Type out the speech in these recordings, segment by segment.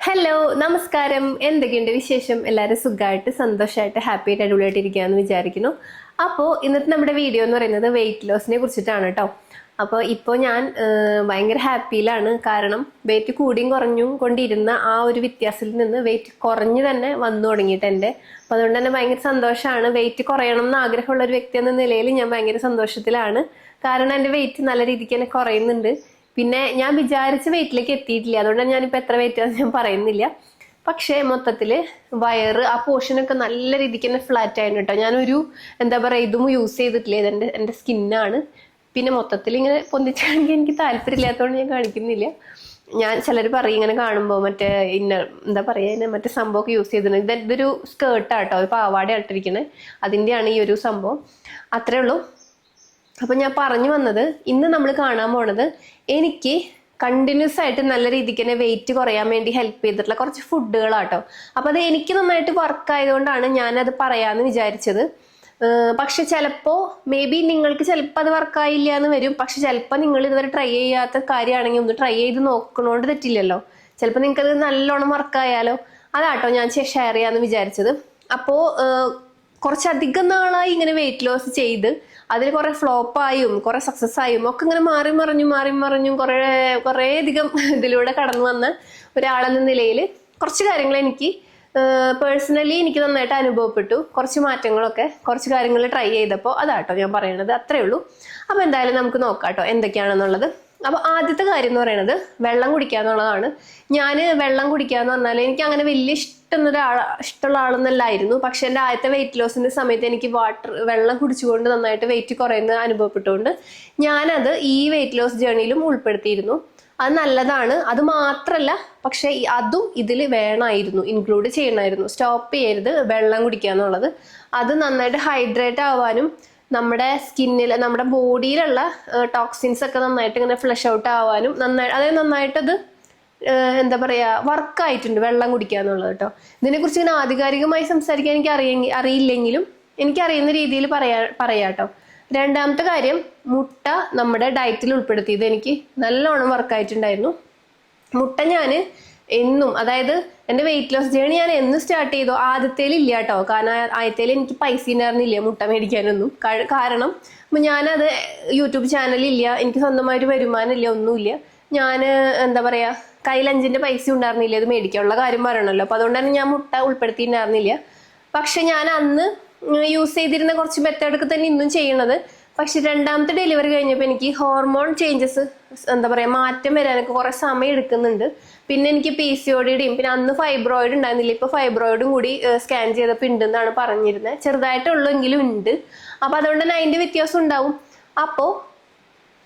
Hello നമസ്കാരം. എന്തൊക്കെയുണ്ട് വിശേഷം? എല്ലാവരും സുഖമായിട്ട് സന്തോഷമായിട്ട് ഹാപ്പി ആയിട്ട് അടിപൊളിയായിട്ട് ഇരിക്കുകയെന്ന് വിചാരിക്കുന്നു. അപ്പോൾ ഇന്നത്തെ നമ്മുടെ വീഡിയോ എന്ന് പറയുന്നത് വെയിറ്റ് ലോസിനെ കുറിച്ചിട്ടാണ് കേട്ടോ. അപ്പോൾ ഇപ്പോൾ ഞാൻ ഭയങ്കര ഹാപ്പിയിലാണ്. കാരണം വെയിറ്റ് കൂടിയും കുറഞ്ഞും കൊണ്ടിരുന്ന ആ ഒരു വ്യത്യാസത്തിൽ നിന്ന് വെയിറ്റ് കുറഞ്ഞു തന്നെ വന്നു തുടങ്ങിയിട്ട് എൻ്റെ. അപ്പോൾ അതുകൊണ്ട് തന്നെ ഭയങ്കര സന്തോഷമാണ്. വെയിറ്റ് കുറയണം എന്ന് ആഗ്രഹമുള്ള ഒരു വ്യക്തി എന്ന നിലയിൽ ഞാൻ ഭയങ്കര സന്തോഷത്തിലാണ്. കാരണം എൻ്റെ വെയിറ്റ് നല്ല രീതിക്ക് തന്നെ കുറയുന്നുണ്ട്. പിന്നെ ഞാൻ വിചാരിച്ച വെയിറ്റിലേക്ക് എത്തിയിട്ടില്ല. അതുകൊണ്ട് ഞാനിപ്പോൾ എത്ര വെയിറ്റ് ആണെന്ന് ഞാൻ പറയുന്നില്ല. പക്ഷേ മൊത്തത്തിൽ വയറ് ആ പോർഷനൊക്കെ നല്ല രീതിക്ക് തന്നെ ഫ്ലാറ്റ് ആയിരുന്നു കേട്ടോ. ഞാനൊരു എന്താ പറയുക ഇതും യൂസ് ചെയ്തിട്ടില്ല. എൻ്റെ സ്കിന്നാണ്. പിന്നെ മൊത്തത്തിൽ ഇങ്ങനെ പൊന്തിച്ചാണെങ്കിൽ എനിക്ക് താല്പര്യമില്ലാത്തതുകൊണ്ട് ഞാൻ കാണിക്കുന്നില്ല. ഞാൻ ചിലർ പറയും ഇങ്ങനെ കാണുമ്പോൾ മറ്റേ എന്താ പറയുക മറ്റേ സംഭവമൊക്കെ യൂസ് ചെയ്തിട്ടുണ്ട്. ഇതൊരു സ്കേർട്ടാട്ടോ, ഒരു പാവാട ഇട്ടിരിക്കുന്നത്. അതിൻ്റെയാണ് ഈ ഒരു സംഭവം. അത്രേ ഉള്ളൂ. അപ്പൊ ഞാൻ പറഞ്ഞു വന്നത്, ഇന്ന് നമ്മൾ കാണാൻ പോണത് എനിക്ക് കണ്ടിന്യൂസ് ആയിട്ട് നല്ല രീതിക്ക് തന്നെ വെയിറ്റ് കുറയാൻ വേണ്ടി ഹെൽപ്പ് ചെയ്തിട്ടുള്ള കുറച്ച് ഫുഡുകളാട്ടോ. അപ്പൊ അത് എനിക്ക് നന്നായിട്ട് വർക്ക് ആയതുകൊണ്ടാണ് ഞാനത് പറയാന്ന് വിചാരിച്ചത്. പക്ഷെ ചിലപ്പോ മേ ബി നിങ്ങൾക്ക് ചിലപ്പോൾ അത് വർക്കായില്ല എന്ന് വരും. പക്ഷെ ചിലപ്പോൾ നിങ്ങൾ ഇതുവരെ ട്രൈ ചെയ്യാത്ത കാര്യമാണെങ്കിൽ ഒന്ന് ട്രൈ ചെയ്ത് നോക്കണോണ്ട് തെറ്റില്ലല്ലോ. ചിലപ്പോൾ നിങ്ങൾക്ക് അത് നല്ലോണം വർക്കായാലോ. അതാട്ടോ ഞാൻ ഷെയർ ചെയ്യാന്ന് വിചാരിച്ചത്. അപ്പോ കുറച്ചധികം നാളായി ഇങ്ങനെ വെയിറ്റ് ലോസ് ചെയ്ത് അതിൽ കുറെ ഫ്ലോപ്പായും കുറെ സക്സസ് ആയും ഒക്കെ ഇങ്ങനെ മാറി മറിഞ്ഞും കുറേ അധികം ഇതിലൂടെ കടന്നു വന്ന ഒരാളെന്ന നിലയിൽ കുറച്ച് കാര്യങ്ങൾ എനിക്ക് പേഴ്സണലി എനിക്ക് നന്നായിട്ട് അനുഭവപ്പെട്ടു. കുറച്ച് മാറ്റങ്ങളൊക്കെ കുറച്ച് കാര്യങ്ങൾ ട്രൈ ചെയ്തപ്പോൾ അതാട്ടോ ഞാൻ പറയണത്. അത്രേ ഉള്ളൂ. അപ്പൊ എന്തായാലും നമുക്ക് നോക്കാട്ടോ എന്തൊക്കെയാണെന്നുള്ളത്. അപ്പൊ ആദ്യത്തെ കാര്യം എന്ന് പറയുന്നത് വെള്ളം കുടിക്കുക എന്നുള്ളതാണ്. ഞാൻ വെള്ളം കുടിക്കുക എന്ന് പറഞ്ഞാൽ എനിക്ക് അങ്ങനെ വലിയ ഇഷ്ടമുള്ള ആളൊന്നല്ലായിരുന്നു. പക്ഷെ എൻ്റെ ആദ്യത്തെ വെയിറ്റ് ലോസിന്റെ സമയത്ത് എനിക്ക് വെള്ളം കുടിച്ചുകൊണ്ട് നന്നായിട്ട് വെയിറ്റ് കുറയുന്നത് അനുഭവപ്പെട്ടുകൊണ്ട് ഞാനത് ഈ വെയിറ്റ് ലോസ് ജേർണിയിലും ഉൾപ്പെടുത്തിയിരുന്നു. അത് നല്ലതാണ്. അത് മാത്രല്ല, പക്ഷെ അതും ഇതിൽ വേണമായിരുന്നു, ഇൻക്ലൂഡ് ചെയ്യണമായിരുന്നു. സ്റ്റോപ്പ് ചെയ്യരുത് വെള്ളം കുടിക്കുക എന്നുള്ളത്. അത് നന്നായിട്ട് ഹൈഡ്രേറ്റ് ആവാനും നമ്മുടെ സ്കിന്നിൽ നമ്മുടെ ബോഡിയിലുള്ള ടോക്സിൻസ് ഒക്കെ നന്നായിട്ട് ഇങ്ങനെ ഫ്ലഷ് ഔട്ട് ആവാനും നന്നായിട്ടത് എന്താ പറയാ വർക്കായിട്ടുണ്ട് വെള്ളം കുടിക്കുക എന്നുള്ളത് കേട്ടോ. ഇതിനെക്കുറിച്ച് ഇങ്ങനെ ആധികാരികമായി സംസാരിക്കാൻ എനിക്ക് അറിയില്ലെങ്കിലും എനിക്കറിയുന്ന രീതിയിൽ പറയാട്ടോ. രണ്ടാമത്തെ കാര്യം, മുട്ട നമ്മുടെ ഡയറ്റിൽ ഉൾപ്പെടുത്തിയത് എനിക്ക് നല്ലോണം വർക്കായിട്ടുണ്ടായിരുന്നു. മുട്ട ഞാൻ എന്നും, അതായത് എൻ്റെ വെയിറ്റ് ലോസ് ജേണി ഞാൻ എന്ന് സ്റ്റാർട്ട് ചെയ്തു ആദ്യത്തേൽ ഇല്ല കേട്ടോ. കാരണം ആദ്യത്തേൽ എനിക്ക് പൈസ ഉണ്ടായിരുന്നില്ല മുട്ട മേടിക്കാനൊന്നും. കാരണം ഞാനത് യൂട്യൂബ് ചാനലില്ല, എനിക്ക് സ്വന്തമായിട്ട് വരുമാനമില്ല, ഒന്നുമില്ല. ഞാൻ എന്താ പറയാ കയ്യിൽ 5 പൈസ ഉണ്ടായിരുന്നില്ല ഇത് മേടിക്കാനുള്ള കാര്യം പറയണല്ലോ. അപ്പൊ അതുകൊണ്ട് തന്നെ ഞാൻ മുട്ട ഉൾപ്പെടുത്തിയിട്ടുണ്ടായിരുന്നില്ല. പക്ഷെ ഞാൻ അന്ന് യൂസ് ചെയ്തിരുന്ന കുറച്ച് മെത്തേഡൊക്കെ തന്നെ ഇന്നും ചെയ്യണത്. പക്ഷെ രണ്ടാമത്തെ ഡെലിവറി കഴിഞ്ഞപ്പോൾ എനിക്ക് ഹോർമോൺ ചേഞ്ചസ് എന്താ പറയാ മാറ്റം വരാനൊക്കെ കുറെ സമയം എടുക്കുന്നുണ്ട്. പിന്നെ എനിക്ക് PCODയുടെയും പിന്നെ അന്ന് ഫൈബ്രോയിഡ് ഉണ്ടായിരുന്നില്ല. ഇപ്പൊ ഫൈബ്രോയിഡും കൂടി സ്കാൻ ചെയ്തപ്പോൾ ഉണ്ടെന്നാണ് പറഞ്ഞിരുന്നത്. ചെറുതായിട്ടുള്ളെങ്കിലും ഉണ്ട്. അപ്പൊ അതുകൊണ്ട് തന്നെ അതിന്റെ വ്യത്യാസം ഉണ്ടാവും. അപ്പോ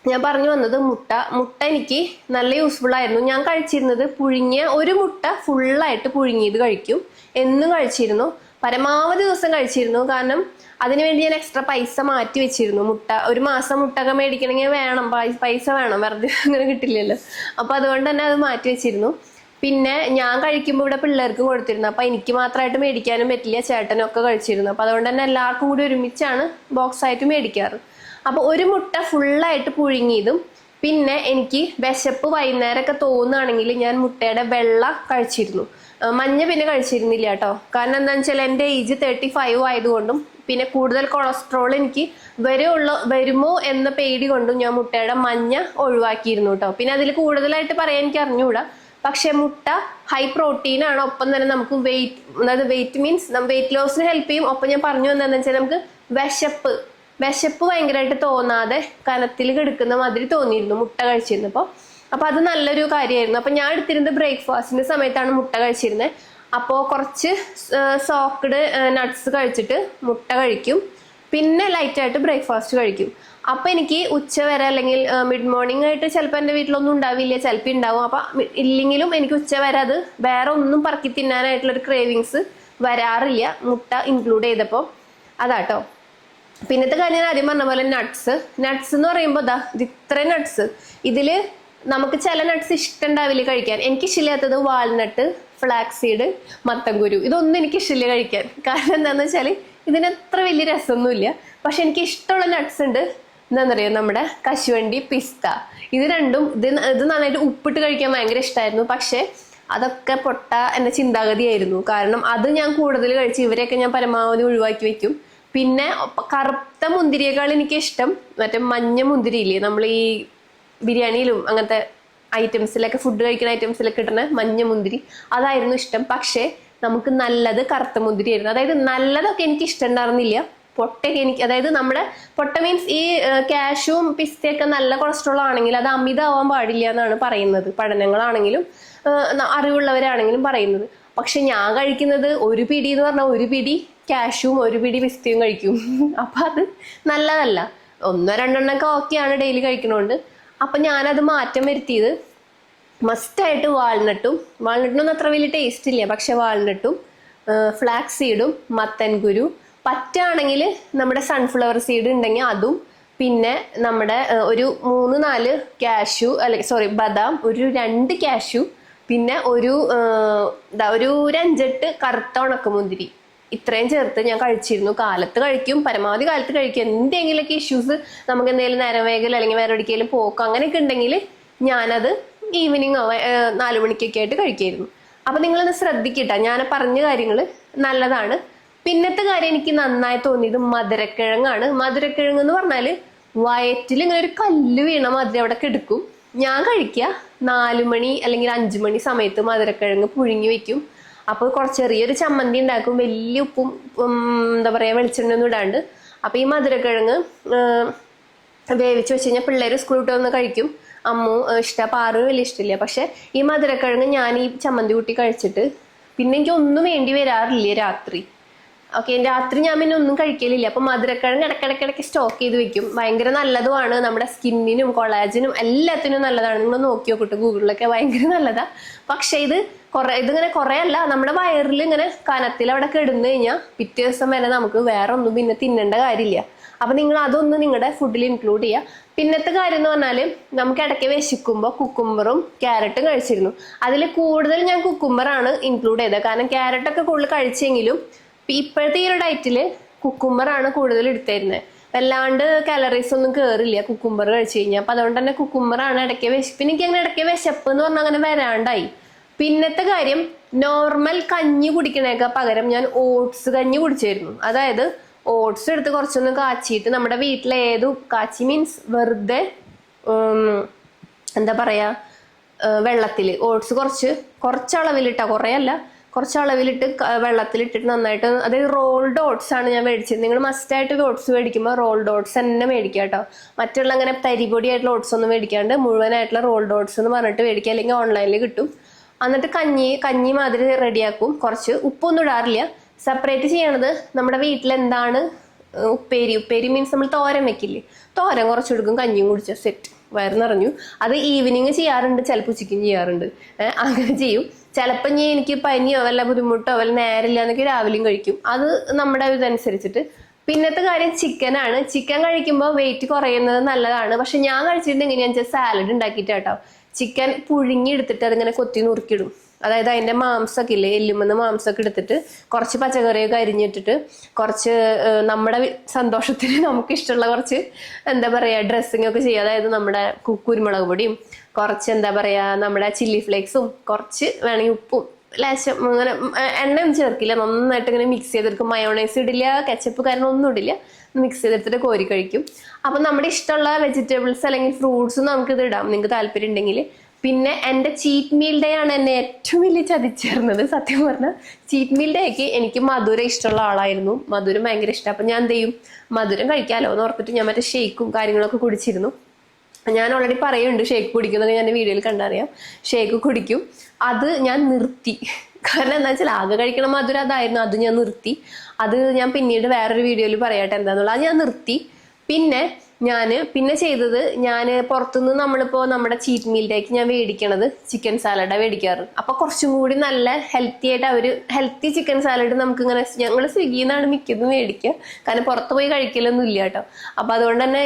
ഞാൻ പറഞ്ഞു വന്നത് മുട്ട എനിക്ക് നല്ല യൂസ്ഫുൾ ആയിരുന്നു. ഞാൻ കഴിച്ചിരുന്നത് പുഴുങ്ങിയ ഒരു മുട്ട ഫുള്ളായിട്ട് പുഴുങ്ങിയത് കഴിക്കും. എന്നും കഴിച്ചിരുന്നു. പരമാവധി ദിവസം കഴിച്ചിരുന്നു. കാരണം അതിനുവേണ്ടി ഞാൻ എക്സ്ട്രാ പൈസ മാറ്റി വെച്ചിരുന്നു. ഒരു മാസം മുട്ടൊക്കെ മേടിക്കണമെങ്കിൽ വേണം, പൈസ വേണം, വെറുതെ അങ്ങനെ കിട്ടില്ലല്ലോ. അപ്പൊ അതുകൊണ്ട് തന്നെ അത് മാറ്റി വെച്ചിരുന്നു. പിന്നെ ഞാൻ കഴിക്കുമ്പോൾ ഇവിടെ പിള്ളേർക്കും കൊടുത്തിരുന്നു. അപ്പൊ എനിക്ക് മാത്രമായിട്ട് മേടിക്കാനും പറ്റില്ല, ചേട്ടനൊക്കെ കഴിച്ചിരുന്നു. അപ്പൊ അതുകൊണ്ട് തന്നെ എല്ലാവർക്കും കൂടി ഒരുമിച്ചാണ് ബോക്സ് ആയിട്ട് മേടിക്കാറ്. അപ്പൊ ഒരു മുട്ട ഫുള്ളായിട്ട് പുഴുങ്ങിയതും പിന്നെ എനിക്ക് വിശപ്പ് വൈകുന്നേരമൊക്കെ തോന്നുകയാണെങ്കിൽ ഞാൻ മുട്ടയുടെ വെള്ള കഴിച്ചിരുന്നു. മഞ്ഞ പിന്നെ കഴിച്ചിരുന്നില്ല കേട്ടോ. കാരണം എന്താണെന്ന് വെച്ചാൽ എൻ്റെ ഏജ് 35 ആയതുകൊണ്ടും പിന്നെ കൂടുതൽ കൊളസ്ട്രോൾ എനിക്ക് വരുമോ എന്ന പേടി കൊണ്ടും ഞാൻ മുട്ടയുടെ മഞ്ഞ ഒഴിവാക്കിയിരുന്നു കേട്ടോ. പിന്നെ അതിൽ കൂടുതലായിട്ട് പറയാൻ എനിക്ക് അറിഞ്ഞുകൂടാ. പക്ഷെ മുട്ട ഹൈ പ്രോട്ടീൻ ആണ്. ഒപ്പം തന്നെ നമുക്ക് അതായത് വെയിറ്റ് മീൻസ് വെയിറ്റ് ലോസിന് ഹെൽപ്പ് ചെയ്യും. ഒപ്പം ഞാൻ പറഞ്ഞു വന്നതെന്ന് വെച്ചാൽ നമുക്ക് വിശപ്പ് ഭയങ്കരമായിട്ട് തോന്നാതെ കനത്തിൽ കിടക്കുന്ന മാതിരി തോന്നിയിരുന്നു മുട്ട കഴിച്ചിരുന്നപ്പോൾ. അപ്പൊ അത് നല്ലൊരു കാര്യമായിരുന്നു. അപ്പൊ ഞാൻ എടുത്തിരുന്നത് ബ്രേക്ക്ഫാസ്റ്റിന്റെ സമയത്താണ് മുട്ട കഴിച്ചിരുന്നത്. അപ്പോൾ കുറച്ച് സോക്ക്ഡ് നട്ട്സ് കഴിച്ചിട്ട് മുട്ട കഴിക്കും. പിന്നെ ലൈറ്റായിട്ട് ബ്രേക്ക്ഫാസ്റ്റ് കഴിക്കും. അപ്പൊ എനിക്ക് ഉച്ച വരെ അല്ലെങ്കിൽ മിഡ് മോർണിംഗ് ആയിട്ട് ചിലപ്പോൾ എൻ്റെ വീട്ടിലൊന്നും ഉണ്ടാവില്ല, ചിലപ്പോൾ ഉണ്ടാവും. അപ്പൊ ഇല്ലെങ്കിലും എനിക്ക് ഉച്ച വരെ അത് വേറെ ഒന്നും പറക്കി തിന്നാനായിട്ടുള്ളൊരു ക്രേവിങ്സ് വരാറില്ല മുട്ട ഇൻക്ലൂഡ് ചെയ്തപ്പോൾ. അതാട്ടോ. പിന്നത്തെ കാര്യം ഞാൻ ആദ്യം പറഞ്ഞ പോലെ നട്ട്സ് എന്ന് പറയുമ്പോൾ ഇത്രയും നട്ട്സ്. ഇതില് നമുക്ക് ചില നട്ട്സ് ഇഷ്ടമുണ്ടാവില്ല കഴിക്കാൻ. എനിക്ക് ഇഷ്ടമില്ലാത്തത് വാൾനട്ട്, ഫ്ലാക്സ് സീഡ്, മത്തൻകുരു. ഇതൊന്നും എനിക്ക് ഇഷ്ടമില്ല കഴിക്കാൻ. കാരണം എന്താണെന്ന് വെച്ചാൽ ഇതിനത്ര വലിയ രസമൊന്നുമില്ല. പക്ഷെ എനിക്ക് ഇഷ്ടമുള്ള നട്ട്സ് ഉണ്ട്. എന്താണെന്നറിയോ, നമ്മുടെ കശുവണ്ടി, പിസ്ത. ഇത് രണ്ടും ഇത് നന്നായിട്ട് ഉപ്പിട്ട് കഴിക്കാൻ ഭയങ്കര ഇഷ്ടമായിരുന്നു. പക്ഷെ അതൊക്കെ പൊട്ട എൻ്റെ ചിന്താഗതിയായിരുന്നു. കാരണം അത് ഞാൻ കൂടുതൽ കഴിച്ച് ഇവരെയൊക്കെ ഞാൻ പരമാവധി ഒഴിവാക്കി വെക്കും. പിന്നെ കറുത്ത മുന്തിരിയേക്കാൾ എനിക്ക് ഇഷ്ടം മറ്റേ മഞ്ഞ മുന്തിരിയില്ലേ, നമ്മൾ ഈ ബിരിയാണിയിലും അങ്ങനത്തെ ഐറ്റംസിലൊക്കെ, ഫുഡ് കഴിക്കുന്ന ഐറ്റംസിലൊക്കെ ഇടുന്ന മഞ്ഞ മുന്തിരി, അതായിരുന്നു ഇഷ്ടം. പക്ഷേ നമുക്ക് നല്ലത് കറുത്ത മുന്തിരിയായിരുന്നു. അതായത് നല്ലതൊക്കെ എനിക്ക് ഇഷ്ടം ഉണ്ടായിരുന്നില്ല, പൊട്ടയൊക്കെ എനിക്ക്, അതായത് നമ്മുടെ പൊട്ട മീൻസ് ഈ കാഷ്യൂവും പിസ്തയൊക്കെ നല്ല കൊളസ്ട്രോൾ ആണെങ്കിൽ അത് അമിതമാവാൻ പാടില്ല എന്നാണ് പറയുന്നത്, പഠനങ്ങളാണെങ്കിലും അറിവുള്ളവരാണെങ്കിലും പറയുന്നത്. പക്ഷെ ഞാൻ കഴിക്കുന്നത് ഒരു പിടി എന്ന് പറഞ്ഞാൽ ഒരു പിടി കാഷ്യൂവും ഒരു പിടി പിസ്തയും കഴിക്കും. അപ്പൊ അത് നല്ലതല്ല. 1-2 ഓക്കെയാണ് ഡെയിലി കഴിക്കണോണ്ട്. അപ്പൊ ഞാനത് മാറ്റം വരുത്തിയത് മസ്റ്റായിട്ട് വാൾനട്ടിനൊന്നും അത്ര വലിയ ടേസ്റ്റ് ഇല്ല, പക്ഷെ വാൾനട്ടും ഫ്ലാക്സ് സീഡും മത്തൻ കുരു, പറ്റാണെങ്കിൽ നമ്മുടെ സൺഫ്ലവർ സീഡ് ഉണ്ടെങ്കിൽ അതും, പിന്നെ നമ്മുടെ ഒരു 3-4 കാഷ്യൂ, അല്ലെങ്കിൽ സോറി ബദാം, ഒരു 2 കാഷ്യൂ, പിന്നെ ഒരു 5-8 കറുത്ത ഉണക്കമുന്തിരി, ഇത്രയും ചേർത്ത് ഞാൻ കഴിച്ചിരുന്നു. കാലത്ത് കഴിക്കും, പരമാവധി കാലത്ത് കഴിക്കും. എന്തെങ്കിലുമൊക്കെ ഇഷ്യൂസ്, നമുക്ക് എന്തെങ്കിലും നേരം വേഗൽ അല്ലെങ്കിൽ വേറെ എവിടേക്കെങ്കിലും പോക്ക് അങ്ങനെയൊക്കെ ഉണ്ടെങ്കിൽ ഞാനത് ഈവനിങ് 4 മണിക്കൊക്കെ ആയിട്ട് കഴിക്കായിരുന്നു. അപ്പൊ നിങ്ങളൊന്ന് ശ്രദ്ധിക്കട്ടെ, ഞാൻ പറഞ്ഞ കാര്യങ്ങൾ നല്ലതാണ്. പിന്നത്തെ കാര്യം എനിക്ക് നന്നായി തോന്നിയത് മധുരക്കിഴങ്ങാണ്. മധുരക്കിഴങ്ങ് എന്ന് പറഞ്ഞാല് വയറ്റിൽ ഇങ്ങനെ ഒരു കല്ല് വീണ മാതിരി അവിടെ കിടക്കും. ഞാൻ കഴിക്കുക 4 മണി അല്ലെങ്കിൽ 5 മണി സമയത്ത് മധുരക്കിഴങ്ങ് പുഴുങ്ങി വെക്കും. അപ്പോൾ ചെറിയൊരു ചമ്മന്തി ഉണ്ടാക്കും, വലിയ ഉപ്പും എന്താ പറയുക വെളിച്ചെണ്ണയൊന്നും ഇടാണ്ട്. അപ്പോൾ ഈ മധുരക്കിഴങ്ങ് വേവിച്ച് വെച്ച് കഴിഞ്ഞാൽ പിള്ളേർ സ്കൂൾ വിട്ട് വന്ന് കഴിക്കും. അമ്മു ഇഷ്ടം, പാറ് വലിയ ഇഷ്ടമില്ല. പക്ഷെ ഈ മധുരക്കിഴങ്ങ് ഞാൻ ഈ ചമ്മന്തി കൂട്ടി കഴിച്ചിട്ട് പിന്നെ എനിക്ക് ഒന്നും വേണ്ടി വരാറില്ല രാത്രി. ഓക്കെ, രാത്രി ഞാൻ പിന്നെ ഒന്നും കഴിക്കലില്ല. അപ്പൊ മധുരക്കിഴങ്ങ് ഇടയ്ക്കിടയ്ക്ക് സ്റ്റോക്ക് ചെയ്ത് വെക്കും. ഭയങ്കര നല്ലതുമാണ്, നമ്മുടെ സ്കിന്നിനും കൊളാജനും എല്ലാത്തിനും നല്ലതാണ്. നിങ്ങൾ നോക്കി നോക്കട്ടെ, ഗൂഗിളിലൊക്കെ ഭയങ്കര നല്ലതാ. പക്ഷെ ഇതിങ്ങനെ കുറെ അല്ല, നമ്മുടെ വയറിൽ ഇങ്ങനെ കനത്തിൽ അവിടെ കിടന്നു കഴിഞ്ഞാൽ പിറ്റേ ദിവസം വരെ നമുക്ക് വേറെ ഒന്നും പിന്നെ തിന്നേണ്ട കാര്യമില്ല. അപ്പൊ നിങ്ങൾ അതൊന്ന് നിങ്ങളുടെ ഫുഡിൽ ഇൻക്ലൂഡ് ചെയ്യുക. പിന്നത്തെ കാര്യം എന്ന് പറഞ്ഞാല് നമുക്ക് ഇടയ്ക്ക് വിശക്കുമ്പോൾ കുക്കുംബറും ക്യാരറ്റും കഴിച്ചിരുന്നു. അതിൽ കൂടുതൽ ഞാൻ കുക്കുംബറാണ് ഇൻക്ലൂഡ് ചെയ്തത്. കാരണം ക്യാരറ്റൊക്കെ കൂടുതൽ കഴിച്ചെങ്കിലും ഇപ്പോഴത്തെ ഈ ഒരു ഡയറ്റില് കുക്കുംബറാണ് കൂടുതൽ എടുത്തിരുന്നത്. വല്ലാണ്ട് കാലറീസ് ഒന്നും കയറില്ല കുക്കുംബർ കഴിച്ചു കഴിഞ്ഞാൽ. അപ്പൊ അതുകൊണ്ട് തന്നെ കുക്കുംബറാണ് ഇടയ്ക്ക് വിശപ്പ്. എനിക്ക് അങ്ങനെ ഇടയ്ക്ക് വിശപ്പ് എന്ന് പറഞ്ഞാൽ അങ്ങനെ വരാണ്ടായി. പിന്നത്തെ കാര്യം, നോർമൽ കഞ്ഞി കുടിക്കണേക്കാൾ പകരം ഞാൻ ഓട്സ് കഞ്ഞി കുടിച്ചായിരുന്നു. അതായത് ഓട്സ് എടുത്ത് കുറച്ചൊന്ന് കാച്ചിയിട്ട്, നമ്മുടെ വീട്ടിലെ കാച്ചി മീൻസ് വെറുതെ എന്താ പറയാ, വെള്ളത്തില് ഓട്സ് കുറച്ച് അളവിലിട്ടാ, കുറേ അല്ല, കുറച്ച് അളവിലിട്ട് വെള്ളത്തിലിട്ടിട്ട് നന്നായിട്ട്, അതായത് റോൾഡ് ഓട്സ് ആണ് ഞാൻ മേടിച്ചത്. നിങ്ങൾ മസ്റ്റായിട്ട് ഓട്സ് മേടിക്കുമ്പോൾ റോൾഡ് ഓട്സ് തന്നെ മേടിക്കുക കേട്ടോ. മറ്റുള്ള അങ്ങനെ തരിപൊടിയായിട്ടുള്ള ഓട്സ് ഒന്നും മേടിക്കാണ്ട് മുഴുവനായിട്ടുള്ള റോൾഡ് ഓട്സ് എന്ന് പറഞ്ഞിട്ട് മേടിക്കുക, അല്ലെങ്കിൽ ഓൺലൈനിൽ കിട്ടും. എന്നിട്ട് കഞ്ഞി മാതിരി റെഡിയാക്കും. കുറച്ച് ഉപ്പൊന്നും ഇടാറില്ല. സെപ്പറേറ്റ് ചെയ്യണത് നമ്മുടെ വീട്ടിലെന്താണ് ഉപ്പേരി മീൻസ് നമ്മൾ തോരൻ വെക്കില്ലേ, തോരൻ കുറച്ചെടുക്കും, കഞ്ഞിയും കുടിച്ച സെറ്റ്, വയറ് നിറഞ്ഞു. അത് ഈവനിങ് ചെയ്യാറുണ്ട്, ചിലപ്പോൾ ഉച്ചയ്ക്കും ചെയ്യാറുണ്ട്. അങ്ങനെ ചെയ്യും. ചിലപ്പോൾ എനിക്ക് പനിയോ വല്ല ബുദ്ധിമുട്ടോ വല്ല നേരില്ല എന്നൊക്കെ രാവിലെയും കഴിക്കും. അത് നമ്മുടെ ഇതനുസരിച്ചിട്ട്. പിന്നത്തെ കാര്യം ചിക്കനാണ്. ചിക്കൻ കഴിക്കുമ്പോൾ വെയിറ്റ് കുറയുന്നത് നല്ലതാണ്. പക്ഷെ ഞാൻ കഴിച്ചിട്ട് എങ്ങനെയാണെന്ന് വെച്ചാൽ സാലഡ് ഉണ്ടാക്കിയിട്ടാട്ടോ. ചിക്കൻ പുഴുങ്ങി എടുത്തിട്ട് അതിങ്ങനെ കൊത്തി നുറുക്കിടും. അതായത് അതിന്റെ മാംസമൊക്കെ ഇല്ലേ, എല്ലുമെന്ന് മാംസമൊക്കെ എടുത്തിട്ട് കുറച്ച് പച്ചക്കറിയൊക്കെ അരിഞ്ഞിട്ടിട്ട് കുറച്ച് നമ്മുടെ സന്തോഷത്തിന് നമുക്ക് ഇഷ്ടമുള്ള കുറച്ച് എന്താ പറയാ ഡ്രസ്സിങ് ഒക്കെ ചെയ്യും. അതായത് നമ്മുടെ കുരുമുളക് പൊടിയും കുറച്ച് എന്താ പറയാ നമ്മുടെ ചില്ലി ഫ്ലേക്സും കുറച്ച് വേണമെങ്കിൽ ഉപ്പും ലേശം അങ്ങനെ എണ്ണയൊന്നും ചേർക്കില്ല, നന്നായിട്ട് ഇങ്ങനെ മിക്സ് ചെയ്തെടുക്കും. മയോണൈസ് ഇടില്ല, കെച്ചപ്പ് കാരണം ഒന്നും ഇടില്ല, മിക്സ് ചെയ്തെടുത്തിട്ട് കോരി കഴിക്കും. അപ്പൊ നമ്മുടെ ഇഷ്ടമുള്ള വെജിറ്റബിൾസ് അല്ലെങ്കിൽ ഫ്രൂട്ട്സും നമുക്ക് ഇത് ഇടാം, നിങ്ങൾക്ക് താല്പര്യം ഉണ്ടെങ്കിൽ. പിന്നെ എൻ്റെ ചീറ്റ് മീൽ ഡേ ആണ് എന്നെ ഏറ്റവും വലിയ ചതിച്ചേർന്നത്. സത്യം പറഞ്ഞാൽ ചീറ്റ് മീൽ ഡേക്ക് എനിക്ക് മധുരം ഇഷ്ടമുള്ള ആളായിരുന്നു. മധുരം ഭയങ്കര ഇഷ്ടം. അപ്പം ഞാൻ എന്ത് ചെയ്യും, മധുരം കഴിക്കാമല്ലോ എന്ന് ഓർത്തിട്ട് ഞാൻ മറ്റേ ഷേക്കും കാര്യങ്ങളൊക്കെ കുടിച്ചിരുന്നു. ഞാൻ ഓൾറെഡി പറയുന്നുണ്ട് ഷേക്ക് കുടിക്കുന്നതൊക്കെ ഞാൻ വീഡിയോയിൽ കണ്ടറിയാം. ഷേക്ക് കുടിക്കും. അത് ഞാൻ നിർത്തി. കാരണം എന്താ വെച്ചാൽ ആകെ കഴിക്കണ മധുരം അതായിരുന്നു. അത് ഞാൻ നിർത്തി. അത് ഞാൻ പിന്നീട് വേറൊരു വീഡിയോയിൽ പറയാട്ടെ എന്താന്നുള്ളത്. അത് ഞാൻ നിർത്തി. പിന്നെ ചെയ്തത്, ഞാൻ പുറത്തുനിന്ന് നമ്മളിപ്പോൾ നമ്മുടെ ചീറ്റ് മീലിലേക്ക് ഞാൻ മേടിക്കണത് ചിക്കൻ സാലഡാണ് മേടിക്കാറ്. അപ്പോൾ കുറച്ചും കൂടി നല്ല ഹെൽത്തി ആയിട്ട് ഹെൽത്തി ചിക്കൻ സാലഡ് നമുക്ക് ഇങ്ങനെ ഞങ്ങൾ സ്വിഗ്ഗിയിൽ നിന്നാണ് മിക്കതും മേടിക്കുക. കാരണം പുറത്ത് പോയി കഴിക്കലൊന്നും ഇല്ല കേട്ടോ. അപ്പോൾ അതുകൊണ്ട് തന്നെ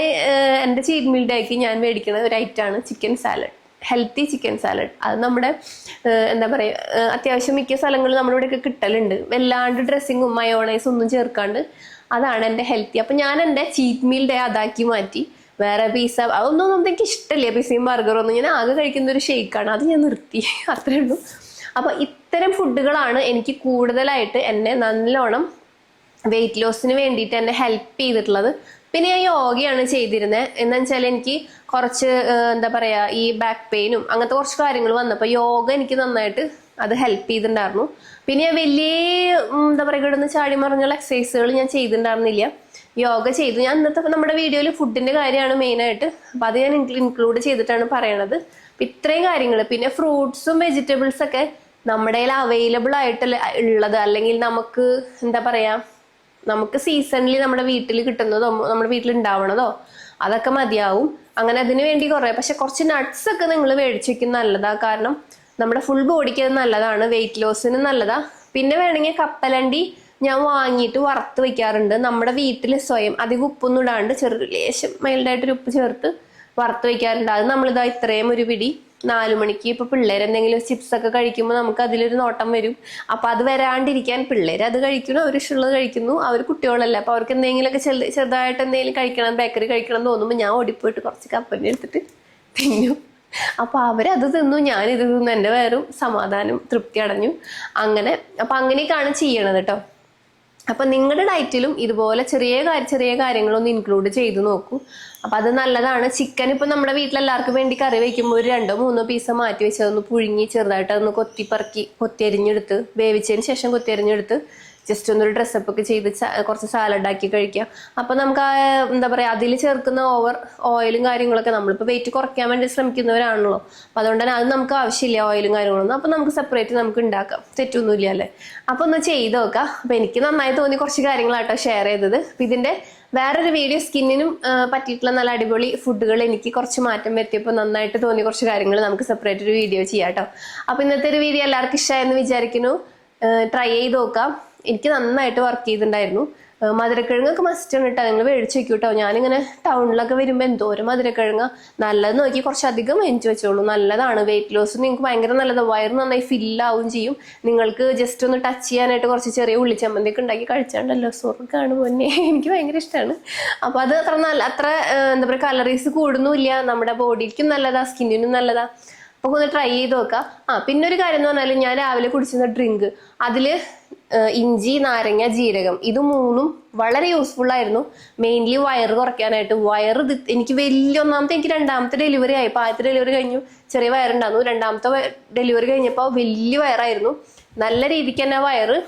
എൻ്റെ ചീറ്റ് മീലിലേക്ക് ഞാൻ മേടിക്കുന്ന ഒരു ഐറ്റമാണ് chicken salad, healthy chicken salad. അത് നമ്മുടെ എന്താ പറയുക അത്യാവശ്യം മിക്ക സ്ഥലങ്ങളിൽ നമ്മുടെ ഇവിടെയൊക്കെ കിട്ടലുണ്ട്. വല്ലാണ്ട് ഡ്രസ്സിങ്ങും മയോണൈസും ഒന്നും ചേർക്കാണ്ട്. അതാണ് എൻ്റെ ഹെൽത്തി. അപ്പം ഞാൻ എൻ്റെ ചീറ്റ് മീൽ ഡേ അതാക്കി മാറ്റി. വേറെ പിസ്സ അതൊന്നും എനിക്ക് ഇഷ്ടമില്ല, പിസ്സയും ബർഗറും ഒന്നും. ഞാൻ ആകെ കഴിക്കുന്ന ഒരു ഷേക്കാണ്, അത് ഞാൻ നിർത്തി. അത്രേ ഉള്ളൂ. അപ്പോൾ ഇത്തരം ഫുഡുകളാണ് എനിക്ക് കൂടുതലായിട്ട് എന്നെ നല്ലോണം വെയിറ്റ് ലോസിന് വേണ്ടിയിട്ട് എന്നെ ഹെൽപ്പ് ചെയ്തിട്ടുള്ളത്. പിന്നെ ഞാൻ യോഗയാണ് ചെയ്തിരുന്നത്. എന്താ വെച്ചാൽ എനിക്ക് കുറച്ച് എന്താ പറയാ ഈ ബാക്ക് പെയിനും അങ്ങനത്തെ കുറച്ച് കാര്യങ്ങൾ വന്നപ്പോൾ യോഗ എനിക്ക് നന്നായിട്ട് അത് ഹെൽപ്പ് ചെയ്തിട്ടുണ്ടായിരുന്നു. പിന്നെ ഞാൻ വലിയ എന്താ പറയുക കിടന്ന് ചാടി മറിഞ്ഞുള്ള എക്സസൈസുകൾ ഞാൻ ചെയ്തിട്ടുണ്ടായിരുന്നില്ല. യോഗ ചെയ്തു. ഞാൻ ഇന്നത്തെ നമ്മുടെ വീഡിയോയിൽ ഫുഡിന്റെ കാര്യമാണ് മെയിനായിട്ട്, അപ്പം അത് ഞാൻ ഇൻക്ലൂഡ് ചെയ്തിട്ടാണ് പറയണത്. ഇത്രയും കാര്യങ്ങൾ, പിന്നെ ഫ്രൂട്ട്സും വെജിറ്റബിൾസ് ഒക്കെ നമ്മുടെ കയ്യിൽ അവൈലബിൾ ആയിട്ട് ഉള്ളത്, അല്ലെങ്കിൽ നമുക്ക് എന്താ പറയാ നമുക്ക് സീസണിൽ നമ്മുടെ വീട്ടിൽ കിട്ടുന്നതോ നമ്മുടെ വീട്ടിൽ ഉണ്ടാവണതോ അതൊക്കെ മതിയാവും. അങ്ങനെ അതിനു വേണ്ടി പക്ഷെ കുറച്ച് നട്ട്സ് ഒക്കെ നിങ്ങൾ മേടിച്ച് വെക്കുന്ന നല്ലതാ. കാരണം നമ്മുടെ ഫുൾ ബോഡിക്ക് അത് നല്ലതാണ്, വെയിറ്റ് ലോസിന് നല്ലതാ. പിന്നെ വേണമെങ്കിൽ കപ്പലണ്ടി ഞാൻ വാങ്ങിയിട്ട് വറുത്ത് വെക്കാറുണ്ട്. നമ്മുടെ വീട്ടിൽ സ്വയം അധികം ഉപ്പൊന്നും ഇടാണ്ട് ലേശം മൈൽഡായിട്ടൊരു ഉപ്പ് ചേർത്ത് വറുത്ത് വെക്കാറുണ്ട്. അത് നമ്മളിതാ ഇത്രയും ഒരു പിടി 4 മണിക്ക് ഇപ്പൊ പിള്ളേർ എന്തെങ്കിലും ചിപ്സ് ഒക്കെ കഴിക്കുമ്പോൾ നമുക്ക് അതിലൊരു നോട്ടം വരും. അപ്പൊ അത് വരാണ്ടിരിക്കാൻ പിള്ളേർ അത് കഴിക്കുന്നു, അവർ ഇഷ്ടമുള്ളത് കഴിക്കുന്നു. അവർ കുട്ടികളല്ല, അപ്പൊ അവർക്ക് എന്തെങ്കിലുമൊക്കെ ചെറുതായിട്ട് എന്തെങ്കിലും കഴിക്കണം, ബേക്കറി കഴിക്കണം എന്ന് തോന്നുമ്പോൾ ഞാൻ ഓടിപ്പോയിട്ട് കുറച്ച് കപ്പലണ്ടി എടുത്തിട്ട് തിന്നു. അപ്പൊ അവരത് തിന്നു, ഞാനിത് തിന്നു, എൻ്റെ വേറും സമാധാനം തൃപ്തി അടഞ്ഞു. അങ്ങനെ അപ്പൊ അങ്ങനെയൊക്കെയാണ് ചെയ്യണത് കേട്ടോ. അപ്പൊ നിങ്ങളുടെ ഡയറ്റിലും ഇതുപോലെ ചെറിയ കാര്യങ്ങളൊന്ന് ഇൻക്ലൂഡ് ചെയ്ത് നോക്കൂ. അപ്പൊ അത് നല്ലതാണ്. ചിക്കൻ ഇപ്പൊ നമ്മുടെ വീട്ടിലെല്ലാവർക്കും വേണ്ടി കറി വയ്ക്കുമ്പോൾ ഒരു 2-3 പീസ് മാറ്റി വെച്ചതൊന്ന് പുഴുങ്ങി ചെറുതായിട്ട് ഒന്ന് കൊത്തിയരിഞ്ഞെടുത്ത് വേവിച്ചതിന് ശേഷം കൊത്തിയരിഞ്ഞെടുത്ത് ജസ്റ്റ് ഒന്നൊരു ഡ്രസ്സപ്പ് ഒക്കെ ചെയ്ത് കുറച്ച് സാലഡ് ആക്കി കഴിക്കാം. അപ്പൊ നമുക്ക് എന്താ പറയാ അതിൽ ചേർക്കുന്ന ഓവർ ഓയിലും കാര്യങ്ങളൊക്കെ, നമ്മളിപ്പോൾ വെയിറ്റ് കുറയ്ക്കാൻ വേണ്ടി ശ്രമിക്കുന്നവരാണല്ലോ, അപ്പൊ അതുകൊണ്ട് തന്നെ അത് നമുക്ക് ആവശ്യമില്ല ഓയിലും കാര്യങ്ങളൊന്നും. അപ്പൊ നമുക്ക് സെപ്പറേറ്റ് നമുക്ക് ഉണ്ടാക്കാം, തെറ്റൊന്നുമില്ല അല്ലേ. അപ്പൊ ഒന്ന് ചെയ്ത് നോക്കാം. അപ്പൊ എനിക്ക് നന്നായി തോന്നി കുറച്ച് കാര്യങ്ങളാട്ടോ ഷെയർ ചെയ്തത്. അപ്പൊ ഇതിന്റെ വേറൊരു വീഡിയോ സ്കിന്നിനും പറ്റിയിട്ടുള്ള നല്ല അടിപൊളി ഫുഡുകൾ എനിക്ക് കുറച്ച് മാറ്റം വരുത്തിയപ്പോൾ നന്നായിട്ട് തോന്നിയ കുറച്ച് കാര്യങ്ങൾ നമുക്ക് സെപ്പറേറ്റ് ഒരു വീഡിയോ ചെയ്യാം കേട്ടോ. അപ്പൊ ഇന്നത്തെ ഒരു വീഡിയോ എല്ലാവർക്കും ഇഷ്ടമായെന്ന് വിചാരിക്കുന്നു. ട്രൈ ചെയ്ത് നോക്കാം. എനിക്ക് നന്നായിട്ട് വർക്ക് ചെയ്തിട്ടുണ്ടായിരുന്നു. മധുരക്കിഴങ്ങൊക്കെ മസ്റ്റാണ് കേട്ടോ, നിങ്ങൾ മേടിച്ച് വെക്കൂ കേട്ടോ. ഞാനിങ്ങനെ ടൗണിലൊക്കെ വരുമ്പോൾ എന്തോരം മധുരക്കിഴങ്ങ, നല്ലത് നോക്കി കുറച്ചധികം മേടിച്ച് വെച്ചോളൂ. നല്ലതാണ്, വെയിറ്റ് ലോസ് നിങ്ങൾക്ക് ഭയങ്കര നല്ലതാണ്. വയറ് നന്നായി ഫില്ലാവും ചെയ്യും. നിങ്ങൾക്ക് ജസ്റ്റ് ഒന്ന് ടച്ച് ചെയ്യാനായിട്ട് കുറച്ച് ചെറിയ ഉള്ളിച്ചമ്മന്തിയൊക്കെ ഉണ്ടാക്കി കഴിച്ചാണ്ടല്ലോ സ്വർഗ്ഗമാണ് പൊന്നെ. എനിക്ക് ഭയങ്കര ഇഷ്ടമാണ്. അപ്പൊ അത് അത്ര എന്താ പറയുക കലറീസ് കൂടുന്നുമില്ല, നമ്മുടെ ബോഡിക്കും നല്ലതാ, സ്കിന്നിനും നല്ലതാ. അപ്പൊ ഒന്ന് ട്രൈ ചെയ്ത് നോക്കാം. പിന്നെ ഒരു കാര്യം എന്ന് പറഞ്ഞാൽ ഞാൻ രാവിലെ കുടിച്ചിരുന്ന ഡ്രിങ്ക്, അതില് ഇഞ്ചി, നാരങ്ങ, ജീരകം, ഇത് 3ഉം വളരെ യൂസ്ഫുൾ ആയിരുന്നു. മെയിൻലി വയറ് കുറയ്ക്കാനായിട്ട്. എനിക്ക് എനിക്ക് 2ാമത്തെ ഡെലിവറി ആയി. ആദ്യത്തെ ഡെലിവറി കഴിഞ്ഞു ചെറിയ വയറുണ്ടായിരുന്നു. 2ാമത്തെ ഡെലിവറി കഴിഞ്ഞപ്പോൾ വലിയ വയറായിരുന്നു. നല്ല രീതിക്ക് തന്നെ വയറ്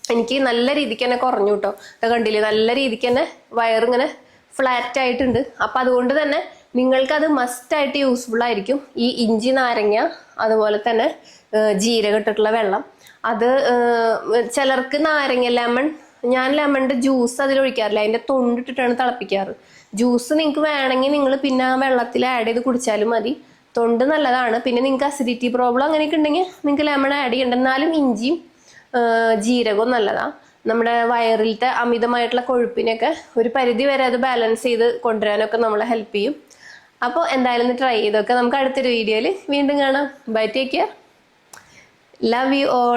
എനിക്ക് നല്ല രീതിക്ക് തന്നെ കുറഞ്ഞു കേട്ടോ. കണ്ടില്ലേ, നല്ല രീതിക്ക് തന്നെ വയറിങ്ങനെ ഫ്ലാറ്റ് ആയിട്ടുണ്ട്. അപ്പൊ അതുകൊണ്ട് തന്നെ നിങ്ങൾക്കത് മസ്റ്റായിട്ട് യൂസ്ഫുൾ ആയിരിക്കും. ഈ ഇഞ്ചി, നാരങ്ങ, അതുപോലെ തന്നെ ജീരകം ഇട്ടിട്ടുള്ള വെള്ളം. അത് ചിലർക്ക് നാരങ്ങ, ഞാൻ ലെമണിന്റെ ജ്യൂസ് അതിലൊഴിക്കാറില്ല, അതിന്റെ തൊണ്ടിട്ടിട്ടാണ് തിളപ്പിക്കാറ്. ജ്യൂസ് നിങ്ങൾക്ക് വേണമെങ്കിൽ നിങ്ങൾ പിന്നെ ആ വെള്ളത്തിൽ ആഡ് ചെയ്ത് കുടിച്ചാലും മതി. തൊണ്ട് നല്ലതാണ്. പിന്നെ നിങ്ങൾക്ക് അസിഡിറ്റി പ്രോബ്ലം അങ്ങനെയൊക്കെ ഉണ്ടെങ്കിൽ നിങ്ങൾക്ക് ലെമൺ ആഡ് ചെയ്യണ്ട. എന്നാലും ഇഞ്ചിയും ജീരകവും നല്ലതാണ്. നമ്മുടെ വയറിലത്തെ അമിതമായിട്ടുള്ള കൊഴുപ്പിനെയൊക്കെ ഒരു പരിധി വരെ അത് ബാലൻസ് ചെയ്ത് കൊണ്ടുവരാനൊക്കെ നമ്മളെ ഹെൽപ്പ് ചെയ്യും. അപ്പോൾ എന്തായാലും ട്രൈ ചെയ്തൊക്കെ നമുക്ക് അടുത്തൊരു വീഡിയോയിൽ വീണ്ടും കാണാം. Bye, take care, love you all.